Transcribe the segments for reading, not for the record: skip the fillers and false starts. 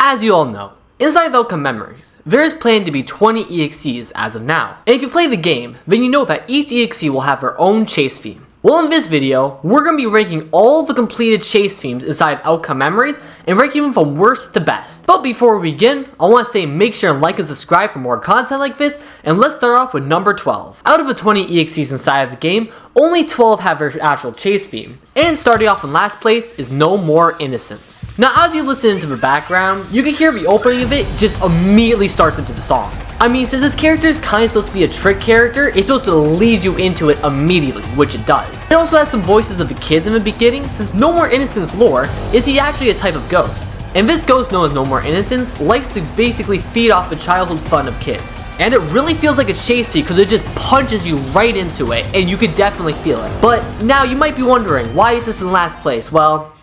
as you all know, inside of Outcome Memories, there is planned to be 20 EXEs as of now. And if you play the game, then you know that each EXE will have their own chase theme. Well, in this video, we're going to be ranking all the completed chase themes inside of Outcome Memories and ranking them from worst to best. But before we begin, I want to say make sure and like and subscribe for more content like this, and let's start off with number 12. Out of the 20 EXEs inside of the game, only 12 have their actual chase theme. And starting off in last place is No More Innocence. Now, as you listen into the background, you can hear the opening of it just immediately starts into the song. I mean, since this character is kind of supposed to be a trick character, it's supposed to lead you into it immediately, which it does. It also has some voices of the kids in the beginning, since No More Innocence lore is he actually a type of ghost. And this ghost known as No More Innocence likes to basically feed off the childhood fun of kids. And it really feels like a chase to you because it just punches you right into it, and you could definitely feel it. But now you might be wondering, why is this in last place? Well,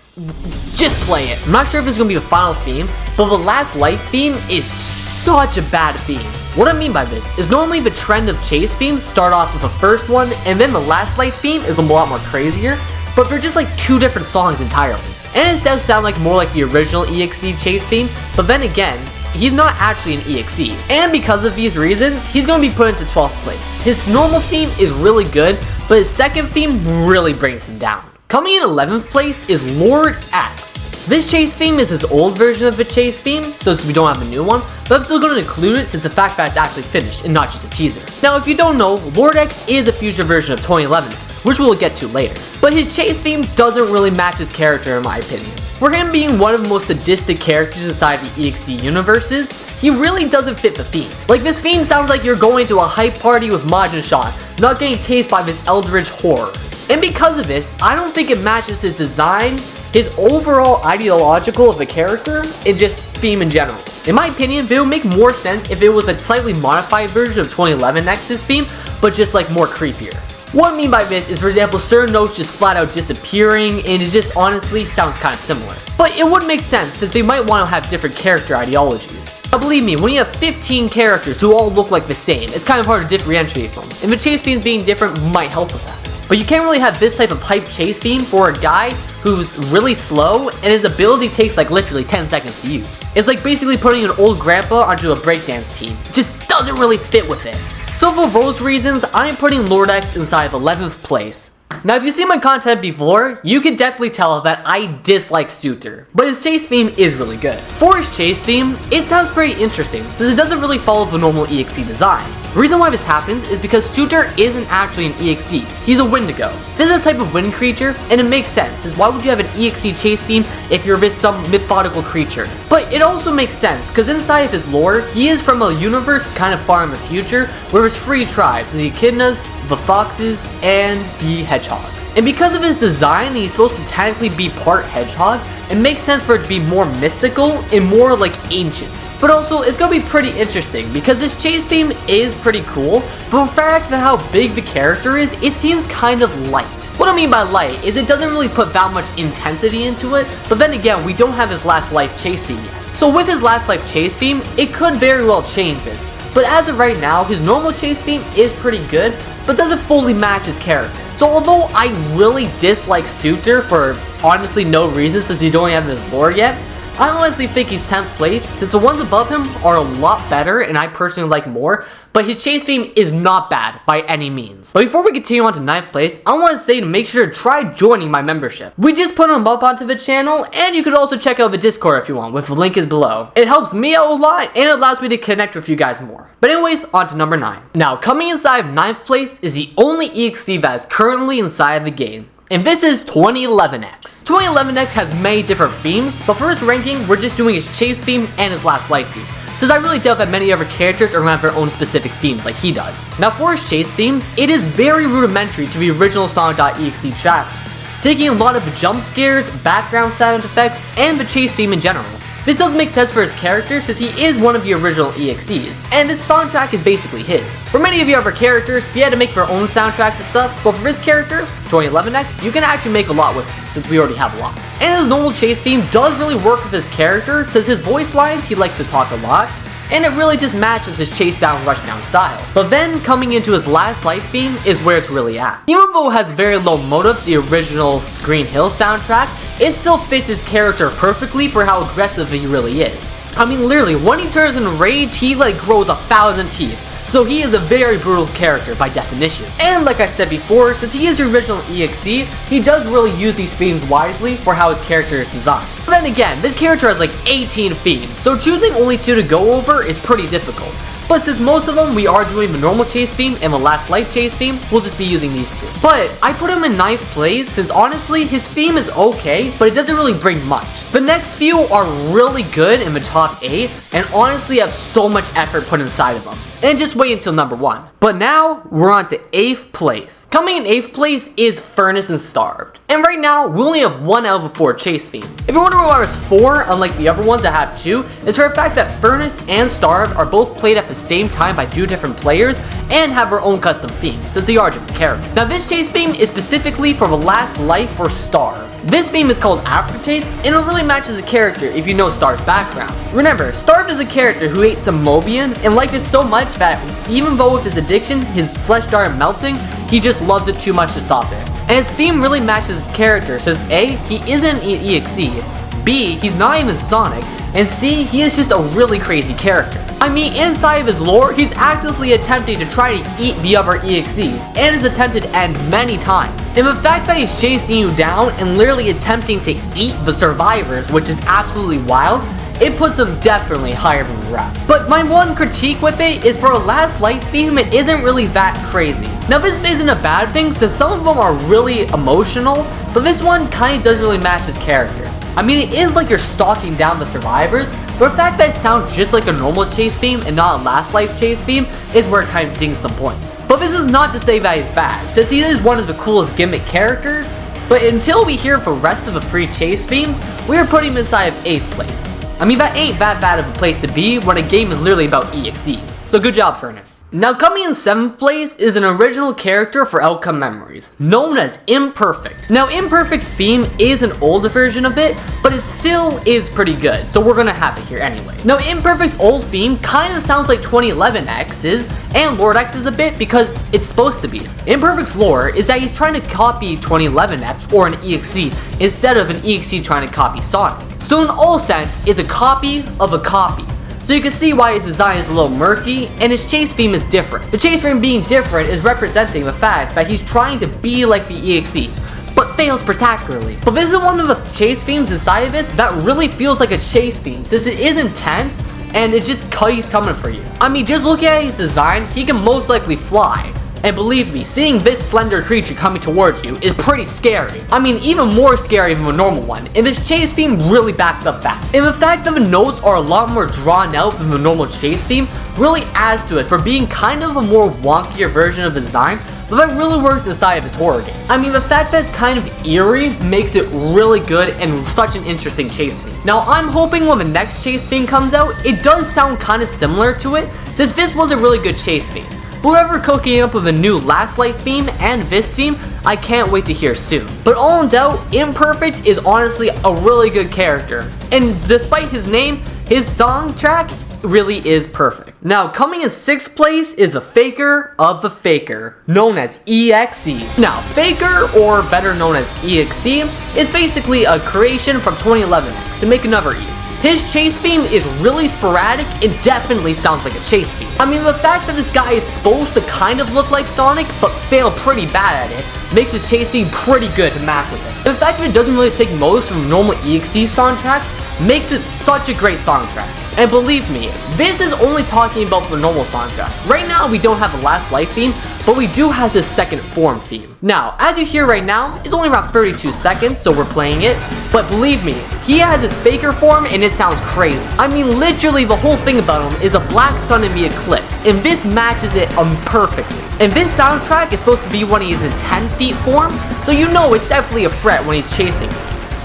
just play it. I'm not sure if it's going to be the final theme, but the Last Life theme is such a bad theme. What I mean by this is normally the trend of chase themes start off with the first one, and then the Last Life theme is a lot more crazier, but they're just like two different songs entirely. And it does sound like more like the original EXE chase theme, but then again, he's not actually an EXE. And because of these reasons, he's going to be put into 12th place. His normal theme is really good, but his second theme really brings him down. Coming in 11th place is Lord X. This chase theme is his old version of the chase theme, so we don't have a new one, but I'm still going to include it since the fact that it's actually finished and not just a teaser. Now, if you don't know, Lord X is a future version of 2011, which we'll get to later. But his chase theme doesn't really match his character in my opinion. For him being one of the most sadistic characters inside the EXE universes, he really doesn't fit the theme. Like, this theme sounds like you're going to a hype party with Majin Sean, not getting tased by this eldritch horror. And because of this, I don't think it matches his design, his overall ideological of the character, and just theme in general. In my opinion, it would make more sense if it was a slightly modified version of 2011X's theme, but just like more creepier. What I mean by this is, for example, certain notes just flat out disappearing, and it just honestly sounds kind of similar. But it would make sense since they might want to have different character ideologies. Now believe me, when you have 15 characters who all look like the same, it's kind of hard to differentiate them, and the chase themes being different might help with that. But you can't really have this type of hype chase theme for a guy who's really slow and his ability takes like literally 10 seconds to use. It's like basically putting an old grandpa onto a breakdance team. It just doesn't really fit with it. So for those reasons, I'm putting Lord X inside of 11th place. Now, if you've seen my content before, you can definitely tell that I dislike Suture, but his chase theme is really good. For his chase theme, it sounds pretty interesting, since it doesn't really follow the normal EXE design. The reason why this happens is because Suture isn't actually an EXE, he's a Wendigo. This is a type of wind creature, and it makes sense, since why would you have an EXE chase theme if you're with some mythological creature? But it also makes sense, because inside of his lore, he is from a universe kind of far in the future, where there's 3 tribes, the echidnas, the foxes, and the hedgehogs. And because of his design, he's supposed to technically be part hedgehog, it makes sense for it to be more mystical and more like ancient. But also, it's gonna be pretty interesting because this chase theme is pretty cool, but the fact that how big the character is, it seems kind of light. What I mean by light is it doesn't really put that much intensity into it, but then again, we don't have his Last Life chase theme yet. So with his Last Life chase theme, it could very well change this. But as of right now, his normal chase theme is pretty good, but doesn't fully match his character. So although I really dislike Suture for honestly no reason since we don't have his lore yet, I honestly think he's 10th place since the ones above him are a lot better and I personally like more, but his chase theme is not bad by any means. But before we continue on to 9th place, I want to say to make sure to try joining my membership. We just put him up onto the channel, and you could also check out the Discord if you want, with the link is below. It helps me out a lot and it allows me to connect with you guys more. But anyways, on to number 9. Now, coming inside of 9th place is the only EXE that is currently inside of the game. And this is 2011X. 2011X has many different themes, but for his ranking, we're just doing his chase theme and his Last Life theme, since I really doubt that many other characters are going to have their own specific themes like he does. Now for his chase themes, it is very rudimentary to the original sonic.exe tracks, taking a lot of the jump scares, background sound effects, and the chase theme in general. This doesn't make sense for his character since he is one of the original EXEs, and this soundtrack is basically his. For many of the other characters, we had to make their own soundtracks and stuff, but for his character, 2011X, you can actually make a lot with it, since we already have a lot. And his normal chase theme does really work with his character, since his voice lines, he likes to talk a lot, and it really just matches his chase down, rush down style. But then coming into his Last Life theme is where it's really at. Even though it has very low motives, the original Green Hill soundtrack, it still fits his character perfectly for how aggressive he really is. I mean, literally, when he turns enraged, he like grows 1,000 teeth. So he is a very brutal character by definition. And like I said before, since he is the original EXE, he does really use these themes wisely for how his character is designed. But then again, this character has like 18 themes, so choosing only 2 to go over is pretty difficult. But since most of them we are doing the normal chase theme and the last life chase theme, we'll just be using these 2. But I put him in 9th place since honestly his theme is okay, but it doesn't really bring much. The next few are really good in the top 8 and honestly have so much effort put inside of them. And just wait until number 1. But now we're on to 8th place. Coming in 8th place is Furnace and Starved. And right now we only have 1 out of the 4 chase themes. If you're wondering why there's 4 unlike the other ones that have 2, it's for the fact that Furnace and Starved are both played at the same time by 2 different players and have their own custom themes since they are different characters. Now this chase theme is specifically for the last life or Starved. This theme is called Aftertaste and it really matches the character if you know Starved's background. Remember, Starved is a character who ate some Mobian and liked it so much that even though with his addiction, his flesh started melting, he just loves it too much to stop it. And his theme really matches his character since A, he isn't an EXE, B, he's not even Sonic, and C, he is just a really crazy character. I mean, inside of his lore, he's actively attempting to try to eat the other EXEs, and has attempted to end many times. And the fact that he's chasing you down and literally attempting to eat the survivors, which is absolutely wild, it puts him definitely higher than the rest. But my one critique with it is for a last life theme, it isn't really that crazy. Now this isn't a bad thing since some of them are really emotional, but this one kind of doesn't really match his character. I mean, it is like you're stalking down the survivors, but the fact that it sounds just like a normal chase theme and not a last life chase theme is where it kind of dings some points. But this is not to say that he's bad, since he is one of the coolest gimmick characters, but until we hear the rest of the 3 chase themes, we are putting him inside of 8th place. I mean, that ain't that bad of a place to be when a game is literally about EXEs, so good job, Furnace. Now coming in 7th place is an original character for Outcome Memories, known as Imperfect. Now Imperfect's theme is an older version of it, but it still is pretty good, so we're gonna have it here anyway. Now Imperfect's old theme kind of sounds like 2011X's and Lord X's a bit because it's supposed to be. Imperfect's lore is that he's trying to copy 2011X or an EXE instead of an EXE trying to copy Sonic. So in all sense, it's a copy of a copy. So you can see why his design is a little murky, and his chase theme is different. The chase theme being different is representing the fact that he's trying to be like the EXE, but fails spectacularly. But this is one of the chase themes inside of it that really feels like a chase theme, since it is intense, and it just keeps coming for you. I mean, just looking at his design, he can most likely fly. And believe me, seeing this slender creature coming towards you is pretty scary. I mean, even more scary than a normal one, and this chase theme really backs up that. And the fact that the notes are a lot more drawn out than the normal chase theme really adds to it for being kind of a more wonkier version of the design, but that really works inside of his horror game. I mean, the fact that it's kind of eerie makes it really good and such an interesting chase theme. Now, I'm hoping when the next chase theme comes out, it does sound kind of similar to it, since this was a really good chase theme. Whoever cooking up with a new Last Light theme and this theme, I can't wait to hear soon. But all in doubt, Imperfect is honestly a really good character. And despite his name, his soundtrack really is perfect. Now coming in 6th place is a Faker of the Faker, known as EXE. Now Faker, or better known as EXE, is basically a creation from 2011X to make another EXE. His chase theme is really sporadic, it definitely sounds like a chase theme. I mean, the fact that this guy is supposed to kind of look like Sonic, but fail pretty bad at it, makes his chase theme pretty good to match with it. The fact that it doesn't really take modes from normal EXE soundtrack makes it such a great soundtrack. And believe me, this is only talking about the normal soundtrack. Right now, we don't have a Last Life theme, but we do have his second form theme. Now, as you hear right now, it's only around 32 seconds, so we're playing it. But believe me, he has his Faker form and it sounds crazy. I mean, literally the whole thing about him is a black sun in the eclipse, and this matches it perfectly. And this soundtrack is supposed to be when he's in 10 feet form, so you know it's definitely a threat when he's chasing you.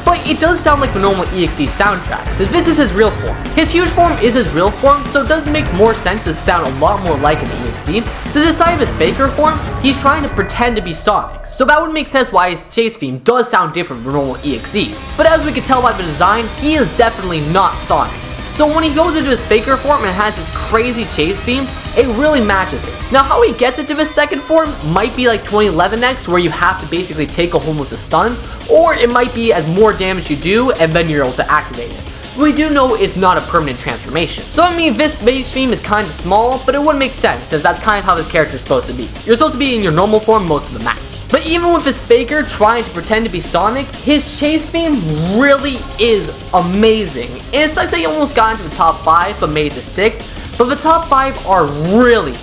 But it does sound like the normal EXE soundtrack, since this is his real form. His huge form is his real form, so it does make more sense to sound a lot more like an EXE. Since inside of his Faker form, he's trying to pretend to be Sonic, so that would make sense why his chase theme does sound different from normal EXE. But as we can tell by the design, he is definitely not Sonic. So when he goes into his Faker form and has this crazy chase theme, it really matches it. Now how he gets into his second form might be like 2011X, where you have to basically take a home with the stuns, or it might be as more damage you do and then you're able to activate it. we do know it's not a permanent transformation. So I mean, this base theme is kind of small, but it would make sense since that's kind of how this character is supposed to be. You're supposed to be in your normal form most of the match. But even with this faker trying to pretend to be Sonic, his chase theme really is amazing. And it sucks that he almost got into the top 5 but made it to 6, but the top 5 are really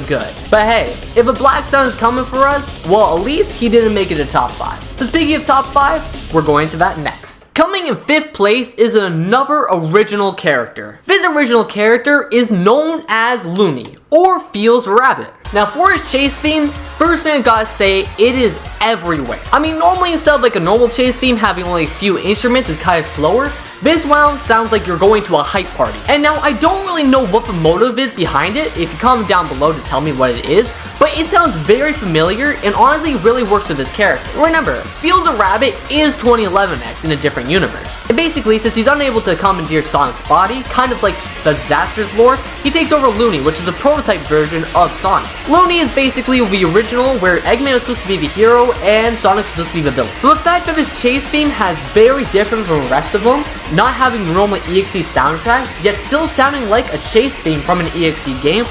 good. But hey, if a Black Sun is coming for us, well, at least he didn't make it to top 5. But speaking of top 5, we're going to that next. Coming in 5th place is another original character. This original character is known as Loony, or Feels Rabbit. Now for his chase theme, first thing I gotta say, it is everywhere. I mean, normally instead of like a normal chase theme having only a few instruments is kind of slower, this one sounds like you're going to a hype party. And now I don't really know what the motive is behind it. If you comment down below to tell me what it is, but it sounds very familiar and honestly really works with this character. Remember, Fields of Rabbit is 2011X in a different universe. And basically, since he's unable to commandeer Sonic's body, kind of like such Disaster's lore, he takes over Loony, which is a prototype version of Sonic. Loony is basically the original where Eggman was supposed to be the hero and Sonic was supposed to be the villain. But the fact that this chase theme has very different from the rest of them, not having normal EXE soundtracks, yet still sounding like a chase theme from an EXE game,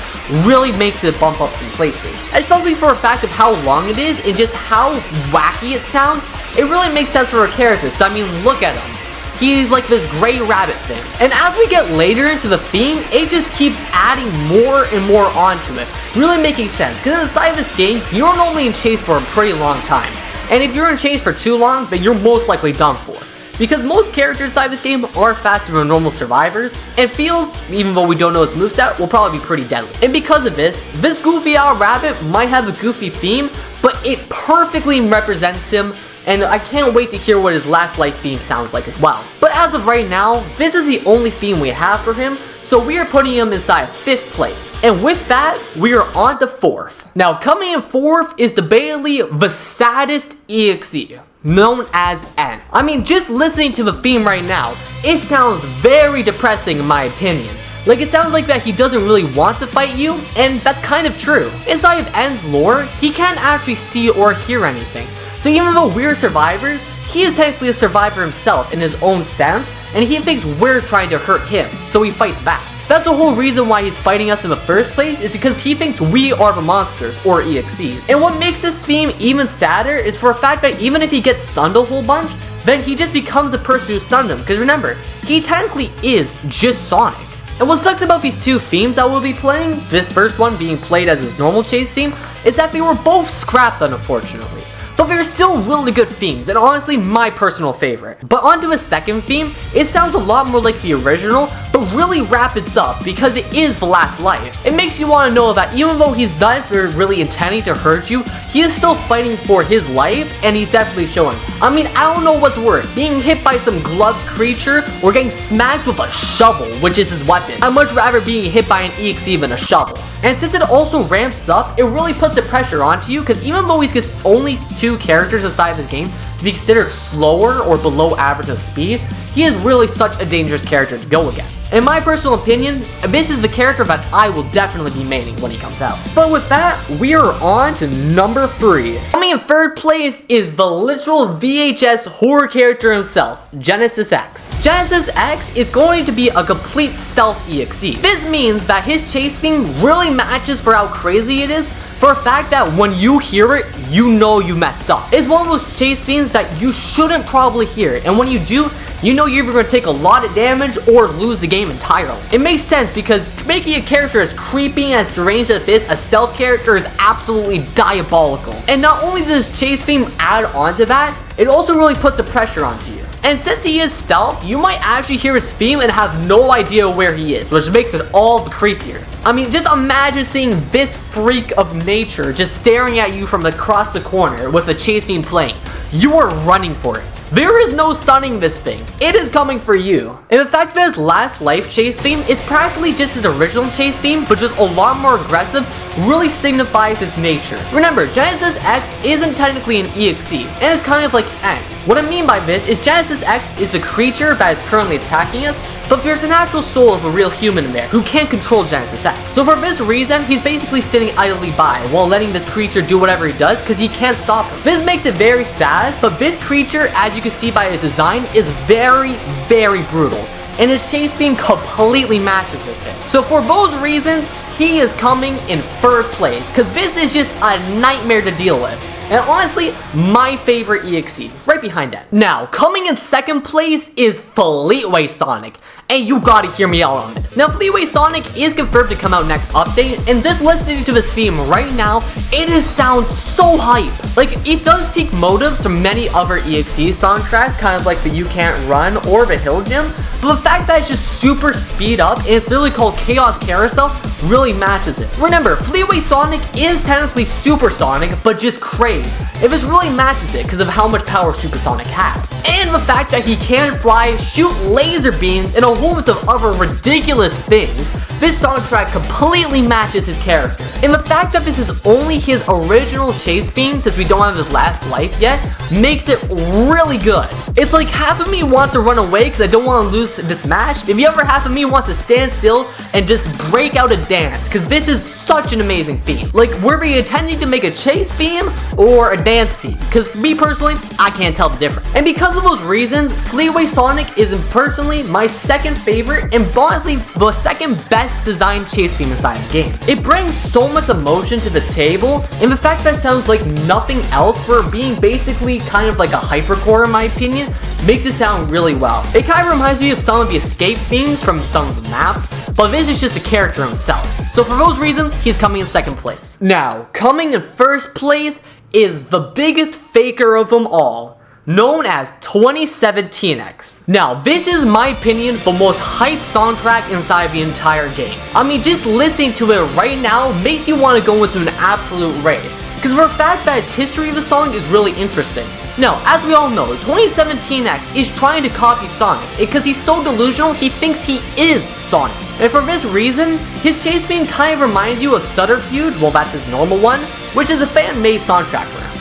really makes it bump up some places. Especially for a fact of how long it is and just how wacky it sounds, it really makes sense for a character, because I mean, look at him. He's like this gray rabbit thing. And as we get later into the theme, it just keeps adding more and more onto it, really making sense, because inside of this game, you're normally in chase for a pretty long time. And if you're in chase for too long, then you're most likely done for. Because most characters inside this game are faster than normal survivors, and Feels, even though we don't know his moveset, will probably be pretty deadly. And because of this goofy owl rabbit might have a goofy theme, but it perfectly represents him, and I can't wait to hear what his last life theme sounds like as well. But as of right now, this is the only theme we have for him, so we are putting him inside 5th place. And with that, we are on to 4th. Now coming in 4th is debatably the saddest EXE, known as N. I mean, just listening to the theme right now, it sounds very depressing in my opinion. Like, it sounds like that he doesn't really want to fight you, and that's kind of true. Inside of N's lore, he can't actually see or hear anything. So even though we're survivors, he is technically a survivor himself in his own sense, and he thinks we're trying to hurt him, so he fights back. That's the whole reason why he's fighting us in the first place, is because he thinks we are the monsters, or EXEs. And what makes this theme even sadder is for a fact that even if he gets stunned a whole bunch, then he just becomes the person who stunned him, because remember, he technically is just Sonic. And what sucks about these two themes that we'll be playing, this first one being played as his normal chase theme, is that they were both scrapped unfortunately. But they're still really good themes, and honestly my personal favorite. But onto his second theme, it sounds a lot more like the original, but really wraps up because it is the last life. It makes you want to know that even though he's not really intending to hurt you, he is still fighting for his life, and he's definitely showing. I mean, I don't know what's worse, being hit by some gloved creature or getting smacked with a shovel, which is his weapon. I'd much rather being hit by an EXE than a shovel. And since it also ramps up, it really puts the pressure onto you, because even though he's only 2 characters aside the game to be considered slower or below average of speed, he is really such a dangerous character to go against. In my personal opinion, this is the character that I will definitely be maining when he comes out. But with that, we are on to number 3. Coming in 3rd place is the literal VHS horror character himself, Genesis X. Genesis X is going to be a complete stealth EXE. This means that his chase theme really matches for how crazy it is, for a fact that when you hear it, you know you messed up. It's one of those chase themes that you shouldn't probably hear, and when you do, you know you're either going to take a lot of damage or lose the game entirely. It makes sense because making a character as creepy and as deranged as this, a stealth character, is absolutely diabolical. And not only does chase theme add on to that, it also really puts the pressure onto you. And since he is stealth, you might actually hear his theme and have no idea where he is, which makes it all the creepier. I mean, just imagine seeing this freak of nature just staring at you from across the corner with a chase theme playing. You are running for it. There is no stunning this thing. It is coming for you. And the fact that his last life chase theme is practically just his original chase theme, but just a lot more aggressive, really signifies his nature. Remember, Genesis X isn't technically an EXE, and it's kind of like N. What I mean by this is Genesis X is the creature that is currently attacking us, but there's an actual soul of a real human in there who can't control Genesis X. So for this reason, he's basically sitting idly by while letting this creature do whatever he does because he can't stop him. This makes it very sad, but this creature, as you can see by its design, is very, very brutal. and his chase theme completely matches with it. So for those reasons, he is coming in third place, because this is just a nightmare to deal with. And honestly, my favorite EXE, right behind that. Now, coming in second place is Fleetway Sonic. And you gotta hear me out on it. Now, Fleetway Sonic is confirmed to come out next update, and just listening to this theme right now, it sounds so hype. Like, it does take motives from many other EXE soundtracks, kind of like the You Can't Run or the Hill Gym, but the fact that it's just super speed up, and it's literally called Chaos Carousel, really matches it. Remember, Fleetway Sonic is technically supersonic, but just crazy. It just really matches it because of how much power Supersonic has. And the fact that he can fly, shoot laser beams, and a whole bunch of other ridiculous things, this soundtrack completely matches his character. And the fact that this is only his original chase theme, since we don't have his last life yet, makes it really good. It's like half of me wants to run away because I don't want to lose this match, and the other half of me wants to stand still and just break out a dance, because this is such an amazing theme. Like, were we intending to make a chase theme or a dance theme? Because me personally, I can't tell the difference. And because of those reasons, Fleetway Sonic is personally my second favorite and honestly the second best designed chase theme inside the game. It brings so much emotion to the table, and the fact that it sounds like nothing else for being basically kind of like a hypercore in my opinion, makes it sound really well. It kind of reminds me of some of the escape themes from some of the maps, but this is just a character himself. So for those reasons, he's coming in second place. Now, coming in first place is the biggest faker of them all, known as 2017X. Now, this is my opinion the most hyped soundtrack inside the entire game. I mean, just listening to it right now makes you want to go into an absolute rave, because for the fact that its history of the song is really interesting. Now, as we all know, 2017X is trying to copy Sonic, because he's so delusional he thinks he is Sonic. And for this reason, his chase theme kind of reminds you of Subterfuge, well that's his normal one, which is a fan-made soundtrack for him.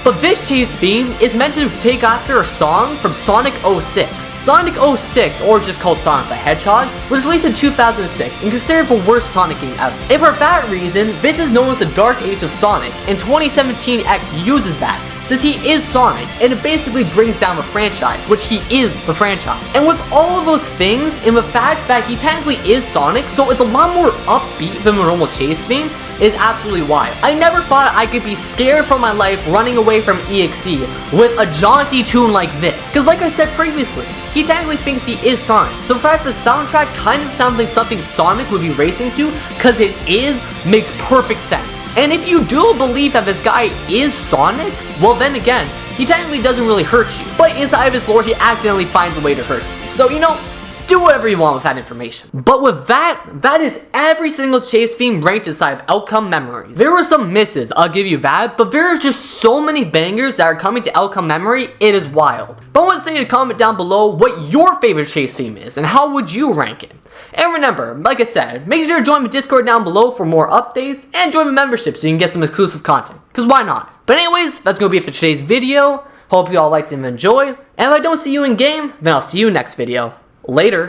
But this chase theme is meant to take after a song from Sonic 06. Sonic 06, or just called Sonic the Hedgehog, was released in 2006 and considered the worst Sonic game ever. And for that reason, this is known as the Dark Age of Sonic, and 2017X uses that, since he is Sonic, and it basically brings down the franchise, which he is the franchise. And with all of those things, and the fact that he technically is Sonic, so it's a lot more upbeat than the normal chase theme, is absolutely wild. I never thought I could be scared for my life running away from EXE with a jaunty tune like this. Because like I said previously, he technically thinks he is Sonic. So the fact the soundtrack kind of sounds like something Sonic would be racing to, because it is, makes perfect sense. And if you do believe that this guy is Sonic, well then again, he technically doesn't really hurt you. But inside of his lore, he accidentally finds a way to hurt you. So you know, do whatever you want with that information. But with that is every single chase theme ranked inside of Outcome Memory. There were some misses, I'll give you that, but there are just so many bangers that are coming to Outcome Memory, it is wild. But I want to say in a comment down below what your favorite chase theme is, and how would you rank it? And remember, like I said, make sure to join the Discord down below for more updates, and join the membership so you can get some exclusive content, because why not? But anyways, that's going to be it for today's video. Hope you all liked and enjoyed, and if I don't see you in game, then I'll see you next video. Later.